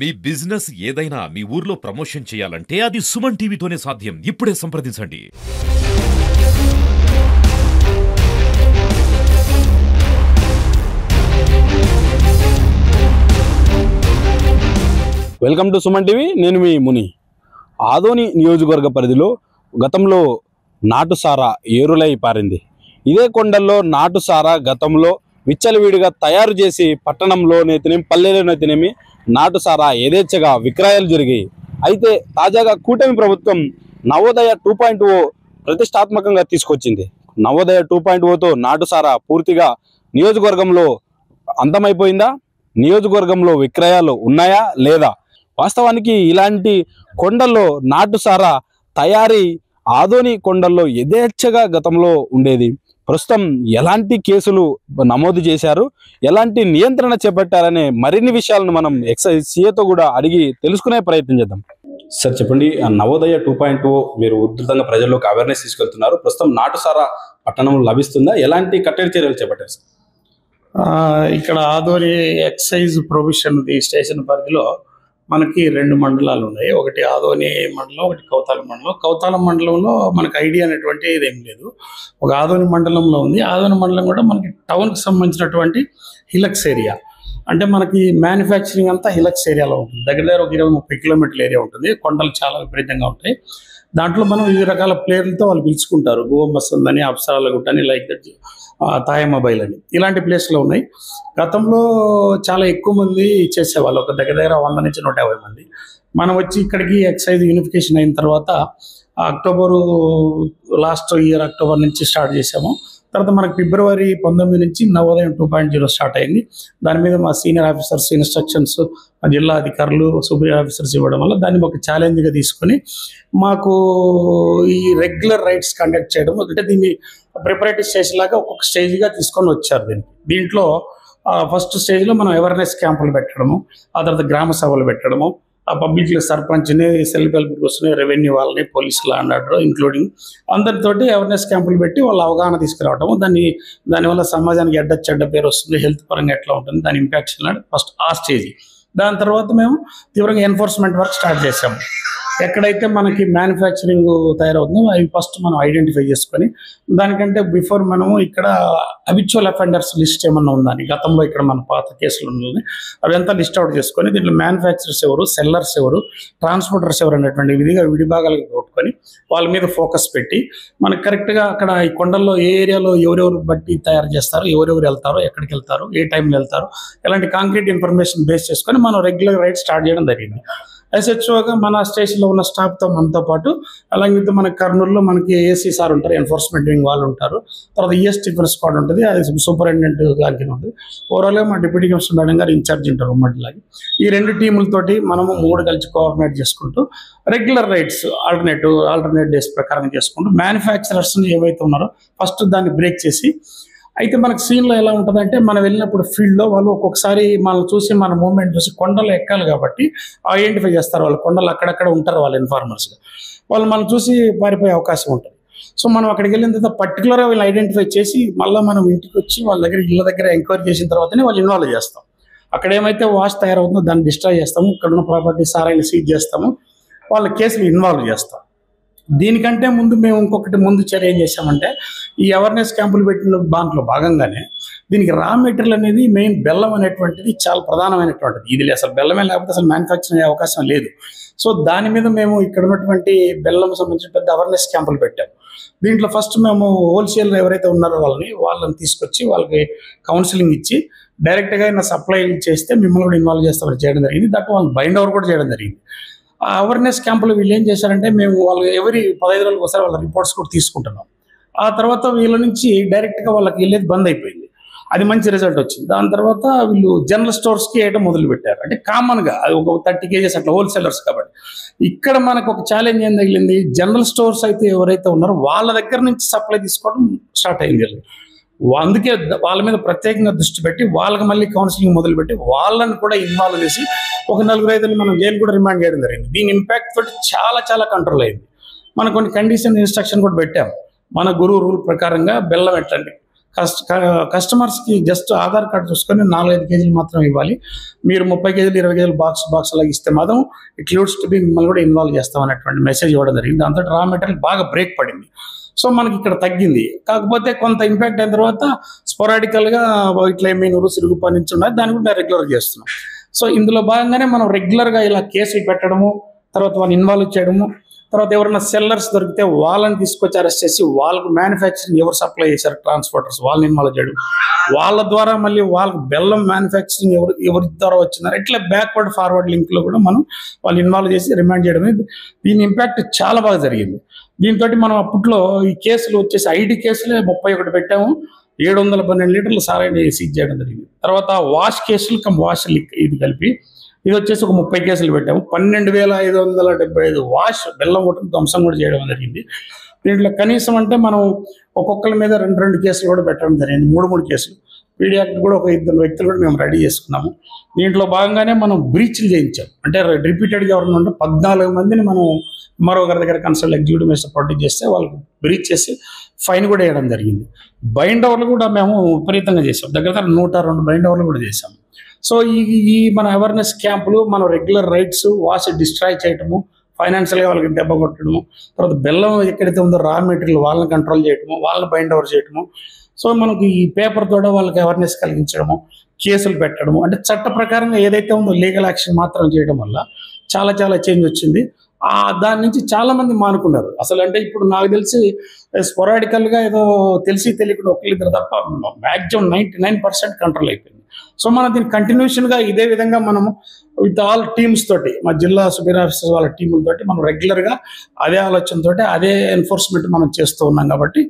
మీ business ఏదైనా మీ ఊర్లో promotion చేయాలంటే అది సుమన్ టీవీతోనే సాధ్యం. ఇప్పుడే సంప్రదించండి. Welcome to Suman TV. నేను మీ ముని. ఆదోని నియోజకవర్గ పరిధిలో గతంలో నాటుసారా ఏరులై పారింది. ఇదే కొండల్లో నాటుసారా గతంలో విచ్చలవిడిగా తయారు చేసి పట్టణంలోనైతేనేమి పల్లెలోనైతేనేమి నాటుసారా యథేచ్ఛగా విక్రయాలు జరిగాయి. అయితే తాజాగా కూటమి ప్రభుత్వం నవోదయ 2.0 ప్రతిష్టాత్మకంగా తీసుకొచ్చింది. నవోదయ 2.0తో నాటుసారా పూర్తిగా నియోజకవర్గంలో అంతమైపోయిందా? నియోజకవర్గంలో విక్రయాలు ఉన్నాయా లేదా? వాస్తవానికి ఇలాంటి కొండల్లో నాటుసారా తయారీ ఆదోని కొండల్లో యథేచ్ఛగా గతంలో ఉండేది. ప్రస్తుతం ఎలాంటి కేసులు నమోదు చేశారు, ఎలాంటి నియంత్రణ చేపట్టారనే మరిన్ని విషయాలను మనం ఎక్సైజ్ సీఏతో కూడా అడిగి తెలుసుకునే ప్రయత్నం చేద్దాం. సార్ చెప్పండి, నవోదయ 2.0 మీరు ఉధృతంగా ప్రజల్లోకి అవేర్నెస్ తీసుకెళ్తున్నారు. ప్రస్తుతం నాటుసారా పట్టణంలో లభిస్తుందా? ఎలాంటి కట్టడి చర్యలు చేపట్టారు సార్? ఇక్కడ ఆదోని ఎక్సైజ్ ప్రొవిషన్ స్టేషన్ పరిధిలో మనకి 2 మండలాలు ఉన్నాయి. ఒకటి ఆదోని మండలం, ఒకటి కౌతాలం మండలం. కౌతాలం మండలంలో మనకి ఐడియా అనేటువంటి ఇదేం లేదు. ఒక ఆదోని మండలంలో ఉంది. ఆదోని మండలం కూడా మనకి టౌన్కి సంబంధించినటువంటి హిలక్స్ ఏరియా, అంటే మనకి మ్యానుఫ్యాక్చరింగ్ అంతా హిలక్స్ ఏరియాలో ఉంటుంది. దగ్గర దగ్గర ఒక 20-30 కిలోమీటర్ల ఏరియా ఉంటుంది. కొండలు చాలా విపరీతంగా ఉంటాయి. దాంట్లో మనం వివిధ రకాల ప్లేర్లతో వాళ్ళు పిలుచుకుంటారు. గోవమస్ ఉందని, అప్సరాల గుట్ట అని, లైక్ దట్ తాయ మొబైల్ అని, ఇలాంటి ప్లేస్లో ఉన్నాయి. గతంలో చాలా ఎక్కువ మంది చేసేవాళ్ళు, ఒక దగ్గర దగ్గర 100 నుంచి 150 మంది. మనం వచ్చి ఇక్కడికి ఎక్సైజ్ యూనిఫికేషన్ అయిన తర్వాత అక్టోబర్ లాస్ట్ ఇయర్ అక్టోబర్ నుంచి స్టార్ట్ చేసాము. తర్వాత మనకి ఫిబ్రవరి 19 నుంచి నవోదయం 2.0 స్టార్ట్ అయింది. దాని మీద మా సీనియర్ ఆఫీసర్స్ ఇన్స్ట్రక్షన్స్, మా జిల్లా అధికారులు, సూపీరియర్ ఆఫీసర్స్ ఇవ్వడం వల్ల దాన్ని ఒక ఛాలెంజ్గా తీసుకొని మాకు ఈ రెగ్యులర్ రైడ్స్ కండక్ట్ చేయడం, అంటే దీన్ని ప్రిపరేటరీ స్టేజ్ లాగా ఒక్కొక్క స్టేజ్గా తీసుకొని వచ్చారు. దీంట్లో ఫస్ట్ స్టేజ్లో మనం అవేర్నెస్ క్యాంపులు పెట్టడము, ఆ తర్వాత గ్రామ సభలు పెట్టడము, ఆ పబ్లిక్ సర్పంచ్ని, సెల్ఫ్ హెల్ప్ గ్రూప్స్ని, రెవెన్యూ వాళ్ళని, police law and order including అందరితోటి అవేర్నెస్ క్యాంపులు పెట్టి వాళ్ళ అవగాహన తీసుకురావడము. దానివల్ల సమాజానికి చెడ్డ పేరు వస్తుంది, హెల్త్ పరంగా ఎట్లా ఉంటుంది, దాని ఇంపాక్ట్స్ ఫస్ట్ ఆ స్టేజ్. దాని తర్వాత మేము తీవ్రంగా ఎన్ఫోర్స్మెంట్ వర్క్ స్టార్ట్ చేసాము. ఎక్కడైతే మనకి మ్యానుఫ్యాక్చరింగ్ తయారవుతుందో అవి ఫస్ట్ మనం ఐడెంటిఫై చేసుకొని, దానికంటే బిఫోర్ మనము ఇక్కడ అబిచువల్ అఫెండర్స్ లిస్ట్ ఏమన్నా ఉందని, గతంలో ఇక్కడ మన పాత కేసులు ఉన్నది అవంతా లిస్ట్ అవుట్ చేసుకొని, దీంట్లో మ్యానుఫ్యాక్చరర్స్ ఎవరు, సెల్లర్స్ ఎవరు, ట్రాన్స్పోర్టర్స్ ఎవరు అనేటువంటి విడిభాగాలుగా కొట్టుకొని వాళ్ళ మీద ఫోకస్ పెట్టి మనకు కరెక్ట్గా అక్కడ ఈ కొండల్లో ఏ ఏరియాలో ఎవరెవరు బట్టి తయారు చేస్తారు, ఎవరెవరు వెళ్తారో, ఎక్కడికి వెళ్తారు, ఏ టైంలో వెళ్తారు, ఇలాంటి కాంక్రీట్ ఇన్ఫర్మేషన్ బేస్ చేసుకొని మనం రెగ్యులర్ రైడ్ స్టార్ట్ చేయడం జరిగింది. ఎస్హెచ్ఓగా మన స్టేషన్లో ఉన్న స్టాఫ్తో మనతో పాటు, అలాగే మన కర్నూలులో మనకి ఏసీ సార్ ఉంటారు, ఎన్ఫోర్స్మెంట్ వింగ్ వాళ్ళు ఉంటారు, తర్వాత టిఫిన్ స్క్వాడ్ ఉంటుంది, అది సూపరింటెండెంట్ గారికి ఉంటుంది. ఓవరాల్గా మా డిప్యూటీ కమిషనర్ మేడం గారు ఇన్ఛార్జ్ ఉంటారు ఉమ్మడిలాగా. ఈ 2 టీములతోటి మనము 3 కలిసి కోఆర్డినేట్ చేసుకుంటూ రెగ్యులర్ రైడ్స్ ఆల్టర్నేట్ డేస్ ప్రకారం చేసుకుంటూ మ్యానుఫ్యాక్చరర్స్ని ఏవైతే ఉన్నారో ఫస్ట్ దాన్ని బ్రేక్ చేసి, అయితే మనకు సీన్లో ఎలా ఉంటుందంటే, మనం వెళ్ళినప్పుడు ఫీల్డ్లో వాళ్ళు ఒక్కొక్కసారి మనం చూసి మన మూవ్మెంట్ చూసి కొండలు ఎక్కాలి కాబట్టి ఐడెంటిఫై చేస్తారు. వాళ్ళు కొండలు అక్కడక్కడ ఉంటారు, వాళ్ళ ఇన్ఫార్మర్స్గా వాళ్ళు మనం చూసి పారిపోయే అవకాశం ఉంటుంది. సో మనం అక్కడికి వెళ్ళిన తర్వాత పర్టికులర్గా వీళ్ళు ఐడెంటిఫై చేసి మళ్ళీ మనం ఇంటికి వచ్చి వాళ్ళ ఇళ్ళ దగ్గర ఎంక్వైరీ చేసిన తర్వాతనే వాళ్ళు ఇన్వాల్వ్ చేస్తాం. అక్కడ ఏమైతే వాష్ తయారవుతుందో దాన్ని డిస్ట్రాయ్ చేస్తాము, ఇక్కడ ఉన్న ప్రాపర్టీ సారాయిని సీజ్ చేస్తాము, వాళ్ళ కేసులు ఇన్వాల్వ్ చేస్తాం. దీనికంటే ముందు మేము ముందు చర్య ఏం చేసామంటే, ఈ అవేర్నెస్ క్యాంపులు పెట్టిన దాంట్లో భాగంగానే దీనికి రా మెటీరియల్ అనేది మెయిన్ బెల్లం అనేటువంటిది చాలా ప్రధానమైనటువంటిది. ఇది అసలు బెల్లమే లేకపోతే అసలు మ్యానుఫ్యాక్చరింగ్ అయ్యే అవకాశం లేదు. సో దాని మీద మేము ఇక్కడ ఉన్నటువంటి బెల్లం సంబంధించిన పెద్ద అవేర్నెస్ క్యాంపులు పెట్టాము. దీంట్లో ఫస్ట్ మేము హోల్సేల్ ఎవరైతే ఉన్నారో వాళ్ళని తీసుకొచ్చి వాళ్ళకి కౌన్సిలింగ్ ఇచ్చి డైరెక్ట్గా సప్లై చేస్తే మిమ్మల్ని కూడా ఇన్వాల్వ్ చేస్తామని చేయడం జరిగింది. దట్ వాళ్ళు బైండ్ ఓవర్ కూడా చేయడం జరిగింది. ఆ అవేర్నెస్ క్యాంపులు వీళ్ళు ఏం చేశారంటే, మేము వాళ్ళు ఎవరి 15 రోజులకు ఒకసారి వాళ్ళ రిపోర్ట్స్ కూడా తీసుకుంటున్నాం. ఆ తర్వాత వీళ్ళ నుంచి డైరెక్ట్గా వాళ్ళకి వెళ్ళేది బంద్ అయిపోయింది. అది మంచి రిజల్ట్ వచ్చింది. దాని తర్వాత వీళ్ళు జనరల్ స్టోర్స్కి వేయడం మొదలుపెట్టారు. అంటే కామన్గా అది ఒక 30 kgs అట్లా హోల్సేలర్స్ కాబట్టి. ఇక్కడ మనకు ఒక ఛాలెంజ్ ఏం తగిలింది, జనరల్ స్టోర్స్ అయితే ఎవరైతే ఉన్నారో వాళ్ళ దగ్గర నుంచి సప్లై తీసుకోవడం స్టార్ట్ అయింది. అందుకే వాళ్ళ మీద ప్రత్యేకంగా దృష్టి పెట్టి వాళ్ళకి మళ్ళీ కౌన్సిలింగ్ మొదలుపెట్టి వాళ్ళని కూడా ఇన్వాల్వ్ చేసి ఒక 4-5 మనం జైలు కూడా రిమాండ్ చేయడం జరిగింది. దీని ఇంపాక్ట్ తోటి చాలా చాలా కంట్రోల్ అయింది. మనం కొన్ని కండిషన్ ఇన్స్ట్రక్షన్ కూడా పెట్టాము. మన గురువు రూల్ ప్రకారంగా బెల్లం ఎట్లండి కస్టమర్స్కి జస్ట్ ఆధార్ కార్డు చూసుకొని 4-5 కేజీలు మాత్రం ఇవ్వాలి. మీరు 30 కేజీలు 20 కేజీలు బాక్స్ అలాగే ఇస్తే మాత్రం ఇట్ లీడ్స్ టు బి మిమ్మల్ని కూడా ఇన్వాల్వ్ చేస్తాం అనేటువంటి మెసేజ్ ఇవ్వడం జరిగింది. దాంతో రా మెటీరియల్ బాగా బ్రేక్ పడింది. సో మనకి ఇక్కడ తగ్గింది. కాకపోతే కొంత ఇంపాక్ట్ అయిన తర్వాత స్పొరాడికల్గా ఇట్లా ఎమ్మెనూరు సిరుగుపా నుంచి ఉన్నాయి, దాన్ని కూడా రెగ్యులర్ చేస్తున్నాం. సో ఇందులో భాగంగానే మనం రెగ్యులర్గా ఇలా కేసులు పెట్టడము, తర్వాత వాళ్ళని ఇన్వాల్వ్ చేయడము, తర్వాత ఎవరైనా సెల్లర్స్ దొరికితే వాళ్ళని తీసుకొచ్చి అరెస్ట్ చేసి వాళ్ళకు మ్యానుఫ్యాక్చరింగ్ ఎవరు సప్లై చేశారు ట్రాన్స్పోర్టర్స్ వాళ్ళని ఇన్వాల్వ్ చేయడం, వాళ్ళ ద్వారా మళ్ళీ వాళ్ళకి బెల్లం మ్యానుఫ్యాక్చరింగ్ ఎవరి ద్వారా వచ్చినారు, ఇట్లా బ్యాక్వర్డ్ ఫార్వర్డ్ లింక్లో కూడా మనం వాళ్ళు ఇన్వాల్వ్ చేసి రిమాండ్ చేయడం. దీని ఇంపాక్ట్ చాలా బాగా జరిగింది. దీంతో మనం అప్పట్లో ఈ కేసులు వచ్చేసి 5 కేసులే 31 పెట్టాము. 712 లీటర్లు సారాయిని సీజ్ చేయడం జరిగింది. తర్వాత వాష్ కేసులు వాష్ ఇది కలిపి ఇది వచ్చేసి ఒక 30 కేసులు పెట్టాము. 12,575 వాష్ బెల్లం కొట్టుకు ధ్వంసం కూడా చేయడం జరిగింది. దీంట్లో కనీసం అంటే మనం ఒక్కొక్కరి మీద 2 కేసులు కూడా పెట్టడం జరిగింది, 3 కేసులు. పీడీ యాక్ట్ కూడా ఒక 2 వ్యక్తులు కూడా మేము రెడీ చేసుకున్నాము. దీంట్లో భాగంగానే మనం బ్రీచ్లు చేయించాం. అంటే రిపీటెడ్గా ఎవరైనా ఉంటే 14 మందిని మనం మరొకరి దగ్గర కన్సల్ట్ ఎగ్జిక్యూటివ్ మేజిస్ట్రేట్ ప్రొడ్యూస్ చేస్తే వాళ్ళకు బ్రీచ్ చేసి ఫైన్ కూడా వేయడం జరిగింది. బైండ్ ఓవర్లు కూడా మేము విపరీతంగా చేసాం, దగ్గర 102 బైండ్ ఓవర్లు కూడా చేసాం. సో ఈ మన అవేర్నెస్ క్యాంపులు, మనం రెగ్యులర్ రైట్స్ వాష్ డిస్ట్రాయ్ చేయటము, ఫైనాన్షియల్గా వాళ్ళకి దెబ్బ కొట్టడము, తర్వాత బెల్లం ఎక్కడైతే ఉందో రా మెటీరియల్ వాళ్ళని కంట్రోల్ చేయటము, వాళ్ళని బైండ్ ఓవర్ చేయటము. సో మనకి ఈ పేపర్ తోడ వాళ్ళకి అవేర్నెస్ కలిగించడము, కేసులు పెట్టడము, అంటే చట్ట ప్రకారంగా ఏదైతే ఉందో లీగల్ యాక్షన్ మాత్రం చేయడం వల్ల చాలా చేంజ్ వచ్చింది. దాని నుంచి చాలా మంది మానుకున్నారు. అసలు అంటే ఇప్పుడు నాకు తెలిసి స్పొరాడికల్గా ఏదో తెలిసి తెలియకుండా ఒకళ్ళిద్దరు తప్ప మ్యాక్సిమం 99% కంట్రోల్ అయిపోయింది. సో మనం దీన్ని కంటిన్యూషన్గా ఇదే విధంగా మనము విత్ ఆల్ టీమ్స్ తోటి, మా జిల్లా సుపీరియర్ ఆఫీసర్స్ వాళ్ళ టీములతోటి మనం రెగ్యులర్గా అదే ఆలోచనతోటి అదే ఎన్ఫోర్స్మెంట్ మనం చేస్తూ ఉన్నాం కాబట్టి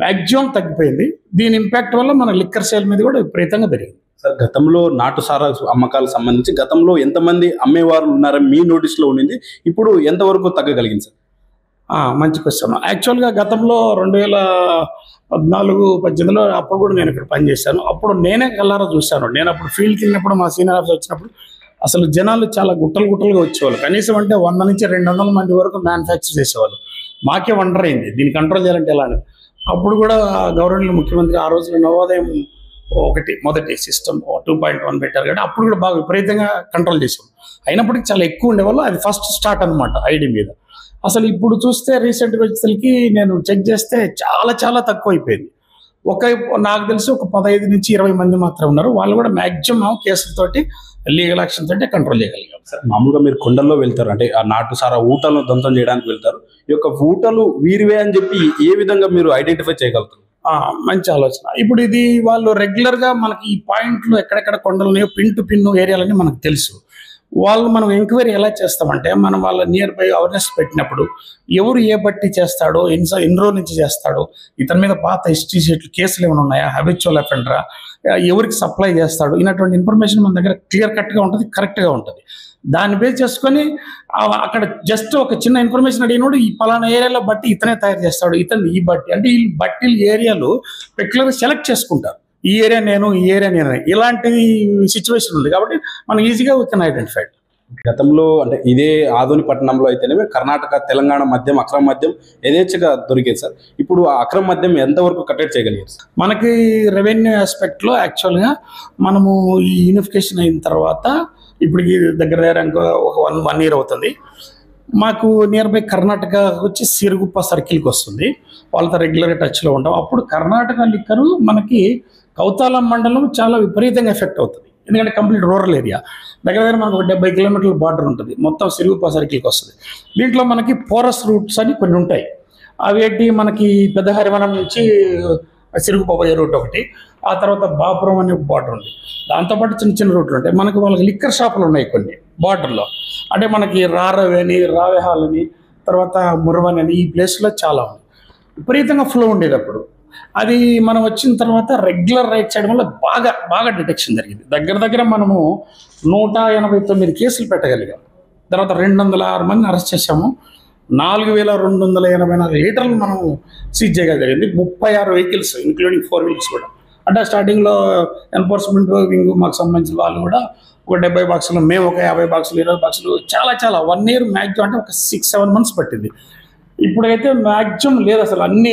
మ్యాక్సిమం తగ్గిపోయింది. దీని ఇంపాక్ట్ వల్ల మన లిక్కర్ సేల్ మీద కూడా విపరీతంగా పెరిగింది. సార్, గతంలో నాటు సారా అమ్మకాలకు సంబంధించి గతంలో ఎంతమంది అమ్మేవారు ఉన్నారని మీ నోటీస్లో ఉండింది, ఇప్పుడు ఎంతవరకు తగ్గగలిగింది సార్? మంచి క్వశ్చన్. యాక్చువల్గా గతంలో 2014-18లో అప్పుడు కూడా నేను ఇక్కడ పనిచేశాను. అప్పుడు నేనే కల్లారా చూశాను. నేను అప్పుడు ఫీల్డ్కి వెళ్ళినప్పుడు మా సీనియర్ ఆఫీసర్ వచ్చినప్పుడు అసలు జనాలు చాలా గుట్టలుగా వచ్చేవాళ్ళు. కనీసం అంటే 100 నుంచి 200 మంది వరకు మ్యానుఫ్యాక్చర్ చేసేవాళ్ళు. మాకే వండర్ అయింది దీన్ని కంట్రోల్ చేయాలంటే ఎలా అని. అప్పుడు కూడా గవర్నమెంట్ ముఖ్యమంత్రి ఆ రోజున నవోదయం మొదటి సిస్టమ్ 2.1 పెట్టారు కాబట్టి అప్పుడు కూడా బాగా విపరీతంగా కంట్రోల్ చేసాం. అయినప్పటికీ చాలా ఎక్కువ ఉండేవాళ్ళు. అది ఫస్ట్ స్టార్ట్ అనమాట ఐడి మీద. అసలు ఇప్పుడు చూస్తే రీసెంట్గా వచ్చేసరికి నేను చెక్ చేస్తే చాలా తక్కువ అయిపోయింది. నాకు తెలిసి ఒక 15 నుంచి 20 మంది మాత్రం ఉన్నారు. వాళ్ళు కూడా మ్యాక్సిమం కేసులతోటి లీగల్ యాక్షన్ తోటి కంట్రోల్ చేయగలిగాం. సార్, మామూలుగా మీరు కొండల్లో వెళ్తారు, అంటే ఆ నాటు సారా ఊటలను ధ్వంసం చేయడానికి వెళ్తారు. ఈ యొక్క ఊటలు వీరివే అని చెప్పి ఏ విధంగా మీరు ఐడెంటిఫై చేయగలుగుతారు? మంచి ఆలోచన. ఇప్పుడు ఇది వాళ్ళు రెగ్యులర్గా మనకి ఈ పాయింట్లు ఎక్కడెక్కడ కొండలు ఉన్నాయో పిన్ టు పిన్ ఏరియాలని మనకు తెలుసు. వాళ్ళు మనం ఎంక్వైరీ ఎలా చేస్తామంటే మనం వాళ్ళ నియర్ బై అవేర్నెస్ పెట్టినప్పుడు ఎవరు ఏ బట్టి చేస్తాడో, ఎన్ని రోజుల నుంచి చేస్తాడో, ఇతని మీద పాత హిస్టరీ షీట్లు కేసులు ఏమైనా ఉన్నాయా, హ్యాబిచువల్ అఫెండరా, ఎవరికి సప్లై చేస్తాడు, ఇలాంటి ఇన్ఫర్మేషన్ మన దగ్గర క్లియర్ కట్గా ఉంటుంది, కరెక్ట్గా ఉంటుంది. దాన్ని బేస్ చేసుకొని అక్కడ జస్ట్ ఒక చిన్న ఇన్ఫర్మేషన్ అడిగినప్పుడు ఈ పలానా ఏరియాలో బట్టి ఇతనే తయారు చేస్తాడు, ఇతను ఈ బట్టి అంటే ఈ బట్టీలు ఏరియాలు పెక్యులర్గా సెలెక్ట్ చేసుకుంటారు. ఈ ఏరియా నేను, ఈ ఏరియా నేను, ఇలాంటి సిచ్యువేషన్ ఉంది కాబట్టి మనం ఈజీగా వీ కెన్ ఐడెంటిఫై. గతంలో అంటే ఇదే ఆదోని పట్టణంలో అయితేనే కర్ణాటక తెలంగాణ మద్యం, అక్రమ మద్యం యథేచ్ఛగా దొరికేది సార్. ఇప్పుడు ఆ అక్రమ మద్యం ఎంతవరకు కట్టడి చేయగలిగారు సార్? మనకి రెవెన్యూ ఆస్పెక్ట్లో యాక్చువల్గా మనము ఈ యూనిఫికేషన్ అయిన తర్వాత ఇప్పటికి దగ్గర ఒక 1 year అవుతుంది. మాకు నియర్ బై కర్ణాటక వచ్చి సిరుగుప్ప సర్కిల్కి వస్తుంది. వాళ్ళతో రెగ్యులర్గా టచ్లో ఉంటాం. అప్పుడు కర్ణాటక లిక్కరు మనకి కౌతాలం మండలం చాలా విపరీతంగా ఎఫెక్ట్ అవుతుంది. ఎందుకంటే కంప్లీట్ రూరల్ ఏరియా, దగ్గర మనకు 70 కిలోమీటర్ల బార్డర్ ఉంటుంది, మొత్తం సిరుగుప్ప సర్కిల్కి వస్తుంది. దీంట్లో మనకి పోరస్ రూట్స్ అని కొన్ని ఉంటాయి. అవి ఏంటి, మనకి పెద్ద హరివనం నుంచి సిరుగుప్ప పోయే రూట్ ఒకటి, ఆ తర్వాత బాపురం అనే బార్డర్ ఉంది. దాంతోపాటు చిన్న రూట్లు ఉంటాయి. మనకి వాళ్ళకి లిక్కర్ షాపులు ఉన్నాయి కొన్ని బార్డర్లో. అంటే మనకి రారవి అని, రావేహాల్ అని, తర్వాత మురవని అని ఈ ప్లేస్లో చాలా ఉంది. విపరీతంగా ఫ్లో ఉండేది అప్పుడు. అది మనం వచ్చిన తర్వాత రెగ్యులర్ రైడ్ చేయడం వల్ల బాగా డిటెక్షన్ జరిగింది. దగ్గర మనము 189 కేసులు పెట్టగలిగాం. తర్వాత 206 మందిని అరెస్ట్ చేసాము. 4,284 లీటర్లు మనం సీజ్ చేయగలిగింది. 36 వెహికల్స్ ఇంక్లూడింగ్ 4 wheels కూడా. అంటే స్టార్టింగ్లో ఎన్ఫోర్స్మెంట్ వింగ్ మాకు సంబంధించిన వాళ్ళు కూడా ఒక 70 బాక్సులు, మేము ఒక 50 బాక్సులు, 20 బాక్సులు, చాలా 1 year మ్యాక్సిమం అంటే ఒక 6-7 months పట్టింది. ఇప్పుడైతే మ్యాక్సిమం లేదు అసలు. అన్ని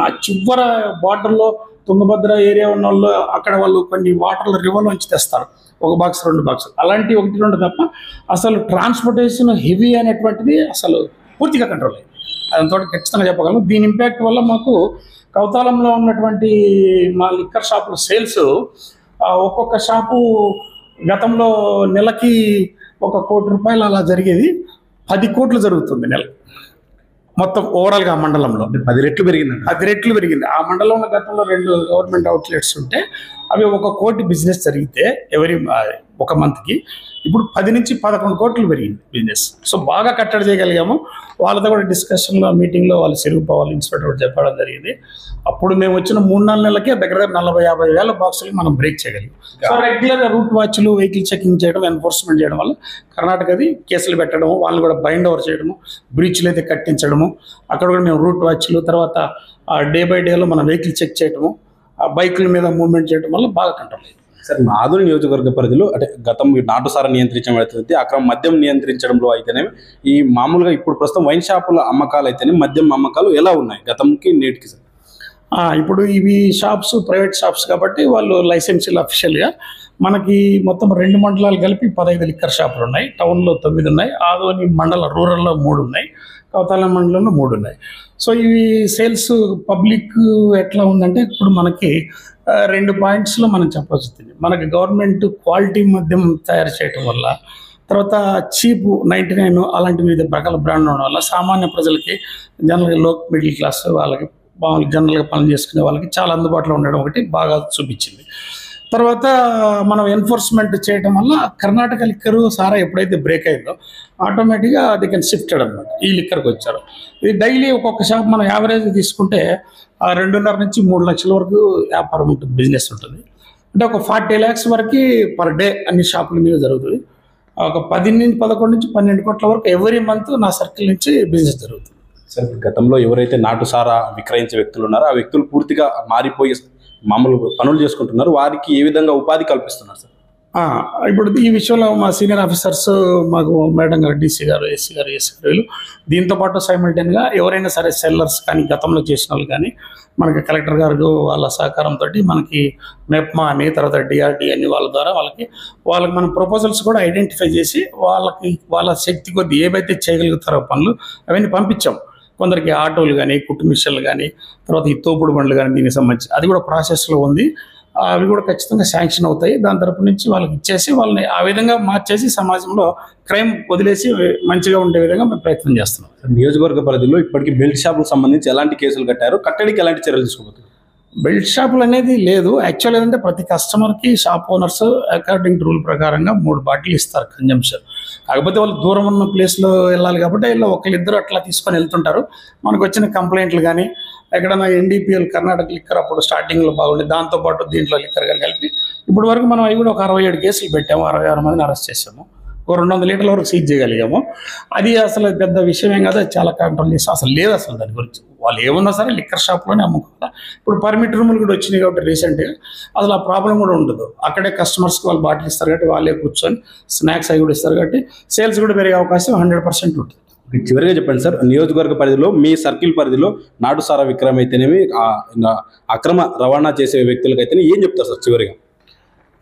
ఆ చివర బార్డర్లో తుంగభద్ర ఏరియా ఉన్న వాళ్ళు అక్కడ వాళ్ళు కొన్ని వాటర్లు రివర్లోంచి తెస్తారు, 1 బాక్స్ 2 బాక్స్ అలాంటి 1-2 తప్ప అసలు ట్రాన్స్పోర్టేషన్ హెవీ అనేటువంటిది అసలు పూర్తిగా కంట్రోల్ అయింది. అదంతో ఖచ్చితంగా చెప్పగలను. దీని ఇంపాక్ట్ వల్ల మాకు కౌతాలంలో ఉన్నటువంటి మా లిక్కర్ షాపుల సేల్స్ ఒక్కొక్క షాపు గతంలో నెలకి 1 కోటి రూపాయలు అలా జరిగేది, 10 కోట్లు జరుగుతుంది నెల మొత్తం ఓవరాల్గా ఆ మండలంలో. 10 రెట్లు పెరిగిందండి. 10 రెట్లు పెరిగింది. ఆ మండలంలో గతంలో 2 గవర్నమెంట్ అవుట్లెట్స్ ఉంటే అవి 1 కోటి బిజినెస్ జరిగితే ఒక మంత్కి ఇప్పుడు 10 నుంచి 11 కోట్లు పెరిగింది బిజినెస్. సో బాగా కట్టడి చేయగలిగాము. వాళ్ళతో కూడా డిస్కషన్లో మీటింగ్లో వాళ్ళు సిరుగుపోవాలి ఇన్స్పెక్టర్ కూడా చెప్పడం జరిగింది. అప్పుడు మేము వచ్చిన 3-4 నెలలకే దగ్గర 40-50 వేల బాక్సులు మనం బ్రేక్ చేయగలిగాం. సో రెగ్యులర్గా రూట్ వాచ్లు వెహికల్ చెకింగ్ చేయడం, ఎన్ఫోర్స్మెంట్ చేయడం వల్ల కర్ణాటకది కేసులు పెట్టడము, వాళ్ళని కూడా బైండ్ ఓవర్ చేయడము, బ్రీచ్లు అయితే కట్టించడము, అక్కడ కూడా మేము రూట్ వాచ్లు తర్వాత డే బై డేలో మనం వెహికల్ చెక్ చేయడము, ఆ బైకుల మీద మూవ్మెంట్ చేయడం వల్ల బాగా కంట్రోల్ అయింది. సార్, ఆదోని నియోజకవర్గ పరిధిలో అంటే గతం నాటుసారా నియంత్రించడం అయితే అక్రమ మద్యం నియంత్రించడంలో అయితేనే ఈ మామూలుగా ఇప్పుడు ప్రస్తుతం వైన్ షాపుల అమ్మకాలు అయితేనే మద్యం అమ్మకాలు ఎలా ఉన్నాయి గతంకి నేటికి? సార్, ఇప్పుడు ఇవి షాప్స్ ప్రైవేట్ షాప్స్ కాబట్టి వాళ్ళు లైసెన్షియల్ అఫీషియల్గా మనకి మొత్తం 2 మండలాలు కలిపి 15 లిక్కర్ షాపులు ఉన్నాయి. టౌన్లో 9 ఉన్నాయి, ఆదోని మండల రూరల్లో 3 ఉన్నాయి, కౌతాలం మండలంలో 3 ఉన్నాయి. సో ఇవి సేల్స్ పబ్లిక్ ఎట్లా ఉందంటే ఇప్పుడు మనకి 2 పాయింట్స్లో మనం చెప్పవచ్చు. మనకి గవర్నమెంట్ క్వాలిటీ మద్యం తయారు చేయడం వల్ల, తర్వాత చీప్ 99 అలాంటి వివిధ రకాల బ్రాండ్ ఉండడం వల్ల సామాన్య ప్రజలకి, జనరల్గా లో మిడిల్ క్లాస్ వాళ్ళకి, మామూలు జనరల్గా పనులు చేసుకునే వాళ్ళకి చాలా అందుబాటులో ఉండడం ఒకటి బాగా చూపించింది. తర్వాత మనం ఎన్ఫోర్స్మెంట్ చేయడం వల్ల కర్ణాటక లిక్కరు సారా ఎప్పుడైతే బ్రేక్ అయిందో ఆటోమేటిక్గా అది కెన్ షిఫ్టెడ్ అనమాట, ఈ లిక్కర్కి వచ్చారు. ఇది డైలీ ఒక్కొక్క షాప్ మనం యావరేజ్ తీసుకుంటే 2.5 నుంచి 3 లక్షల వరకు వ్యాపారం ఉంటుంది, బిజినెస్ ఉంటుంది. అంటే ఒక 40 lakhs వరకు పర్ డే అన్ని షాపుల మీద జరుగుతుంది. ఒక 11 నుంచి 12 కోట్ల వరకు ఎవ్రీ మంత్ నా సర్కిల్ నుంచి బిజినెస్ జరుగుతుంది. సార్, గతంలో ఎవరైతే నాటుసారా విక్రయించే వ్యక్తులు ఉన్నారో ఆ వ్యక్తులు పూర్తిగా మారిపోయి మామూలు పనులు చేసుకుంటున్నారు, వారికి ఏ విధంగా ఉపాధి కల్పిస్తున్నారు సార్? ఇప్పుడు ఈ విషయంలో మా సీనియర్ ఆఫీసర్స్, మాకు మేడం గారు, డీసీ గారు, ఎస్సీ గారు, వీళ్ళు దీంతో పాటు సైమల్టేనియస్గా ఎవరైనా సరే సెల్లర్స్ కానీ గతంలో చేసిన వాళ్ళు కానీ మనకి కలెక్టర్ గారు వాళ్ళ సహకారంతో మనకి మెప్మా అని, తర్వాత డిఆర్డి అని వాళ్ళ ద్వారా వాళ్ళకి మనం ప్రపోజల్స్ కూడా ఐడెంటిఫై చేసి వాళ్ళ శక్తి కొద్ది ఏవైతే చేయగలుగుతారో పనులు అవన్నీ పంపించాం. కొందరికి ఆటోలు కానీ, కుట్టు మిషన్లు కానీ, తర్వాత ఈ తోపుడు బండ్లు కానీ దీనికి సంబంధించి అది కూడా ప్రాసెస్లో ఉంది. అవి కూడా ఖచ్చితంగా శాంక్షన్ అవుతాయి. దాని తరపు నుంచి వాళ్ళకి ఇచ్చేసి వాళ్ళని ఆ విధంగా మార్చేసి సమాజంలో క్రైమ్ వదిలేసి మంచిగా ఉండే విధంగా మేము ప్రయత్నం చేస్తున్నాం. నియోజకవర్గ పరిధిలో ఇప్పటికీ బెల్ట్ షాపులకు సంబంధించి ఎలాంటి కేసులు కట్టారు, కట్టడికి ఎలాంటి చర్యలు తీసుకోబోతున్నారు? బెల్ట్ షాపులు అనేది లేదు. యాక్చువల్ ఏంటంటే ప్రతి కస్టమర్కి shop owners according to rule ప్రకారంగా 3 బాటిల్ ఇస్తారు కన్జంప్షన్. కాకపోతే వాళ్ళు దూరం ఉన్న ప్లేస్లో వెళ్ళాలి కాబట్టి ఇలా 1-2 అట్లా తీసుకొని వెళ్తుంటారు. మనకు వచ్చిన కంప్లైంట్లు కానీ ఎక్కడైనా NDPL కర్ణాటక లిక్కర్ అప్పుడు స్టార్టింగ్లో బాగుండేది, దాంతోపాటు దీంట్లో లిక్కర్ కానీ కలిపి ఇప్పుడు వరకు మనం అవి కూడా ఒక 67 కేసులు పెట్టాము, 66 మందిని అరెస్ట్ చేసాము, ఒక 200 లీటర్ల వరకు సీజ్ చేయగలిగాము. అది అసలు పెద్ద విషయం ఏం కాదు, చాలా కంట్రోల్ చేస్తాం. అసలు లేదు అసలు దాని గురించి, వాళ్ళు ఏమన్నా సరే లిక్కర్ షాప్లోనే అమ్ముకుంటా. ఇప్పుడు పర్మిట్ రూములు కూడా వచ్చినాయి కాబట్టి రీసెంట్గా అసలు ఆ ప్రాబ్లం కూడా ఉండదు. అక్కడే కస్టమర్స్కి వాళ్ళు బాటిల్ ఇస్తారు కాబట్టి వాళ్ళే కూర్చొని స్నాక్స్ అవి కూడా ఇస్తారు కాబట్టి సేల్స్ కూడా పెరిగే అవకాశం 100% ఉంటుంది. చివరిగా చెప్పండి సార్, నియోజకవర్గ పరిధిలో మీ సర్కిల్ పరిధిలో నాటుసారా విక్రయం అయితేనేమి అక్రమ రవాణా చేసే వ్యక్తులకైతేనే ఏం చెప్తారు సార్ చివరిగా?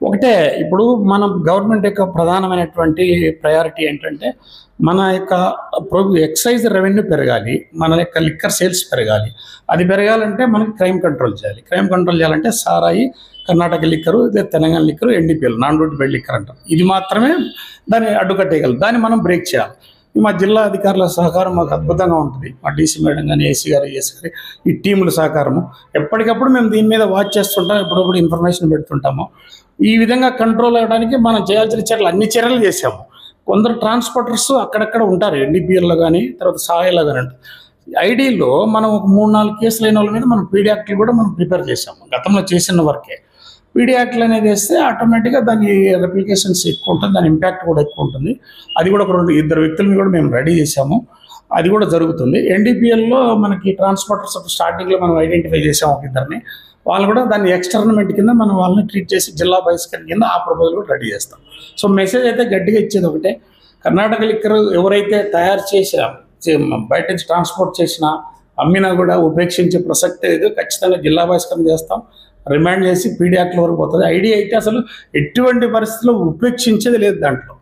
ఒకటే, ఇప్పుడు మనం గవర్నమెంట్ యొక్క ప్రధానమైనటువంటి ప్రయారిటీ ఏంటంటే మన యొక్క ఎక్సైజ్ రెవెన్యూ పెరగాలి, మన యొక్క లిక్కర్ సేల్స్ పెరగాలి. అది పెరగాలంటే మనకి క్రైమ్ కంట్రోల్ చేయాలి. క్రైమ్ కంట్రోల్ చేయాలంటే సారాయి, Karnataka liquor, Telangana liquor, NDPL non duty paid liquor అంటాం. ఇది మాత్రమే దాన్ని అడ్డుకట్టేయగలదు. దాన్ని మనం బ్రేక్ చేయాలి. మా జిల్లా అధికారుల సహకారం మాకు అద్భుతంగా ఉంటుంది. మా డీసీ మేడం కానీ, ఏసీ గారు, ES గారు, ఈ టీముల సహకారము ఎప్పటికప్పుడు మేము దీని మీద వాచ్ చేస్తుంటాం, ఎప్పుడప్పుడు ఇన్ఫర్మేషన్ పెడుతుంటాము. ఈ విధంగా కంట్రోల్ అవ్వడానికి మనం చేయాల్సిన చర్యలు అన్ని చర్యలు చేసాము. కొందరు ట్రాన్స్పోర్టర్స్ అక్కడక్కడ ఉంటారు, NDPLలో కానీ, తర్వాత సాయిలో కానీ ఉంటారు. ఐడీలో మనం ఒక 3-4 కేసులు అయిన వాళ్ళ మీద మనం పీడీ యాక్ట్లు కూడా మనం ప్రిపేర్ చేసాము. గతంలో చేసిన వర్కే పీడీ యాక్ట్లు అనేది వేస్తే ఆటోమేటిక్గా దాని రెప్లికేషన్స్ ఎక్కువ ఉంటుంది, దాని ఇంపాక్ట్ కూడా ఎక్కువ ఉంటుంది. అది కూడా ఒక 2-2 వ్యక్తులను కూడా మేము రెడీ చేసాము, అది కూడా జరుగుతుంది. NDPLలో మనకి ట్రాన్స్పోర్టర్స్ స్టార్టింగ్లో మనం ఐడెంటిఫై చేసాము ఒక 2 వాళ్ళు కూడా దాన్ని ఎక్స్టర్నమెంట్ కింద మనం వాళ్ళని ట్రీట్ చేసి జిల్లా బహిష్కరణ కింద ఆ ప్రపోజల్ కూడా రెడీ చేస్తాం. సో మెసేజ్ అయితే గట్టిగా ఇచ్చేది ఒకటే, కర్ణాటక లిక్కర్ ఎవరైతే తయారు చేసినా బయట నుంచి ట్రాన్స్పోర్ట్ చేసినా అమ్మినా కూడా ఉపేక్షించే ప్రసక్తే లేదు. ఖచ్చితంగా జిల్లా బహిష్కరణ చేస్తాం. రిమాండ్ చేసి పీడీ యాక్ట్ల వరకు పోతుంది. ఐడి అయితే అసలు ఎటువంటి పరిస్థితుల్లో ఉపేక్షించేది లేదు దాంట్లో.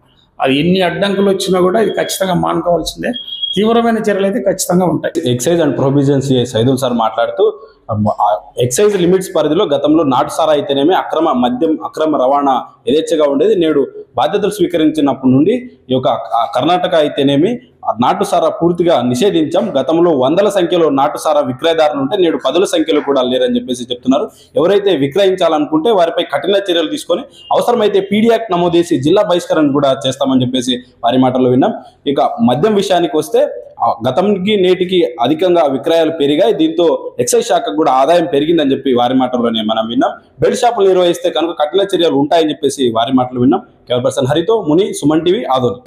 అది ఎన్ని అడ్డంకులు వచ్చినా కూడా ఇది ఖచ్చితంగా మానుకోవాల్సిందే. తీవ్రమైన చర్యలు అయితే ఖచ్చితంగా ఉంటాయి. Excise and prohibition CI Saidul sir మాట్లాడుతూ ఎక్సైజ్ లిమిట్స్ పరిధిలో గతంలో నాటుసారా అయితేనేమి అక్రమ రవాణా యథేచ్ఛగా ఉండేది. నేడు బాధ్యతలు స్వీకరించినప్పటి నుండి ఈ యొక్క కర్ణాటక అయితేనేమి నాటుసారా పూర్తిగా నిషేధించాం. గతంలో వందల సంఖ్యలో నాటుసారా విక్రయదారులు ఉంటే నేడు 10ల సంఖ్యలో కూడా లేరని చెప్పేసి చెప్తున్నారు. ఎవరైతే విక్రయించాలనుకుంటే వారిపై కఠిన చర్యలు తీసుకొని అవసరమైతే పీడీ యాక్ట్ నమోదు చేసి జిల్లా బహిష్కరణ కూడా చేస్తామని చెప్పేసి వారి మాటల్లో విన్నాం. ఇక మద్యం విషయానికి వస్తే గతంకి నేటికి అధికంగా విక్రయాలు పెరిగాయి. దీంతో ఎక్సైజ్ శాఖకు కూడా ఆదాయం పెరిగిందని చెప్పి వారి మాటల్లోనే మనం విన్నాం. బెల్ట్ షాపులు నిర్వహిస్తే కనుక కఠిన చర్యలు ఉంటాయని చెప్పేసి వారి మాటలు విన్నాం. కెమెరా పర్సన్ హరితో ముని, సుమన్ టీవీ, ఆదోని.